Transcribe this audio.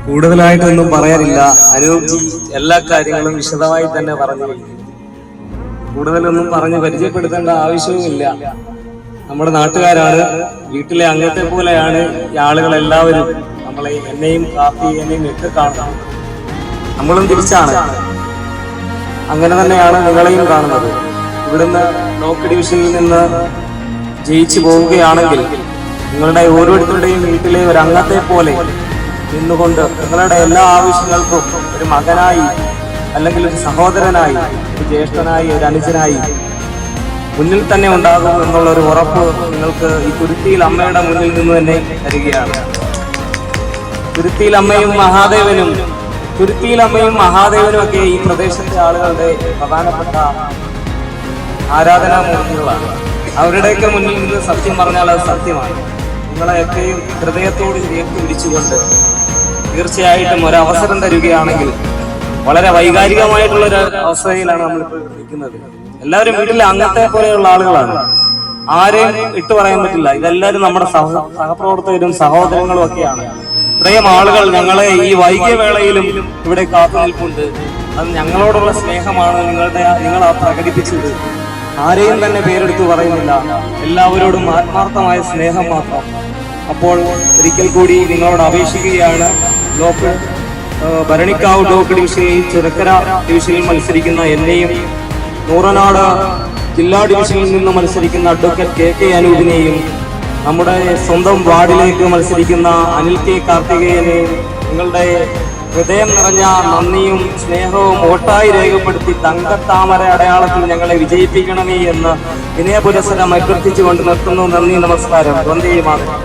കൂടുതലായിട്ടൊന്നും പറയാനില്ല. അനൂപ്ജി എല്ലാ കാര്യങ്ങളും വിശദമായി തന്നെ പറഞ്ഞു. കൂടുതലൊന്നും പറഞ്ഞ് പരിചയപ്പെടുത്തേണ്ട ആവശ്യവുമില്ല. നമ്മുടെ നാട്ടുകാരാണ്, വീട്ടിലെ അംഗത്തെ പോലെയാണ് ഈ ആളുകൾ എല്ലാവരും. നമ്മളെ എന്നെയും കാർത്തികേനെയും ഒക്കെ കാണുന്നത്. നമ്മളും തിരിച്ചാണ്, അങ്ങനെ തന്നെയാണ് നിങ്ങളെയും കാണുന്നത്. ഇവിടുന്ന് ബ്ലോക്ക് ഡിവിഷനിൽ നിന്ന് ജയിച്ചു പോവുകയാണെങ്കിൽ നിങ്ങളുടെ ഓരോരുത്തരുടെയും വീട്ടിലെ ഒരു അംഗത്തെ പോലെ നിന്നുകൊണ്ട് നിങ്ങളുടെ എല്ലാ ആവശ്യങ്ങൾക്കും ഒരു മകനായി, അല്ലെങ്കിൽ ഒരു സഹോദരനായി, ഒരു ജ്യേഷ്ഠനായി, ഒരു അനുജനായി മുന്നിൽ തന്നെ ഉണ്ടാകും എന്നുള്ള ഒരു ഉറപ്പ് നിങ്ങൾക്ക് ഈ തുരുത്തിയിൽ അമ്മയുടെ മുന്നിൽ നിന്ന് തന്നെ തരികയാണ്. തുരുത്തിയിൽ അമ്മയും മഹാദേവനും ഒക്കെ ഈ പ്രദേശത്തെ ആളുകളുടെ പ്രധാനപ്പെട്ട ആരാധനാമൂർത്തികളാണ്. അവരുടെയൊക്കെ മുന്നിൽ നിന്ന് സത്യം പറഞ്ഞാൽ അത് സത്യമാണ്. നിങ്ങളെയൊക്കെയും ഹൃദയത്തോട് ചേർത്ത് പിടിച്ചുകൊണ്ട് തീർച്ചയായിട്ടും ഒരവസരം തരികയാണെങ്കിൽ വളരെ വൈകാരികമായിട്ടുള്ള ഒരു അവസ്ഥയിലാണ് നമ്മളിപ്പോൾ നിൽക്കുന്നത്. എല്ലാവരും വീട്ടിലെ അംഗത്തെ പോലെയുള്ള ആളുകളാണ്, ആരെയും ഇട്ടു പറയാൻ പറ്റില്ല. ഇതെല്ലാവരും നമ്മുടെ സഹപ്രവർത്തകരും സഹോദരങ്ങളും ഒക്കെയാണ്. ഇത്രയും ആളുകൾ ഞങ്ങളെ ഈ വൈകിയ വേളയിലും ഇവിടെ കാത്തു നിൽപ്പുണ്ട്. അത് ഞങ്ങളോടുള്ള സ്നേഹമാണ് നിങ്ങൾ ആ പ്രകടിപ്പിച്ചത്. ആരെയും തന്നെ പേരെടുത്ത് പറയുന്നില്ല, എല്ലാവരോടും ആത്മാർത്ഥമായ സ്നേഹം മാത്രം. അപ്പോൾ ഒരിക്കൽ കൂടി നിങ്ങളോട് അപേക്ഷിക്കുകയാണ്, ഭരണിക്കാവ് ബ്ലോക്ക് ഡിവിഷനിൽ ചെറുക്കര ഡിവിഷനിൽ മത്സരിക്കുന്ന എന്നെയും നൂറനാട് ജില്ലാ ഡിവിഷനിൽ നിന്ന് മത്സരിക്കുന്ന അഡ്വക്കേറ്റ് കെ അനൂപിനെയും നമ്മുടെ സ്വന്തം വാർഡിലേക്ക് മത്സരിക്കുന്ന അനിൽ കെ കാർത്തികേയനെയും നിങ്ങളുടെ ഹൃദയം നിറഞ്ഞ നന്ദിയും സ്നേഹവും വോട്ടായി രേഖപ്പെടുത്തി തങ്കത്താമര അടയാളത്തിൽ ഞങ്ങളെ വിജയിപ്പിക്കണമേ എന്ന് വിനയപുരസരം അഭ്യർത്ഥിച്ചുകൊണ്ട് നിർത്തുന്നു. നന്ദി, നമസ്കാരം. വന്ദേ മാതരം.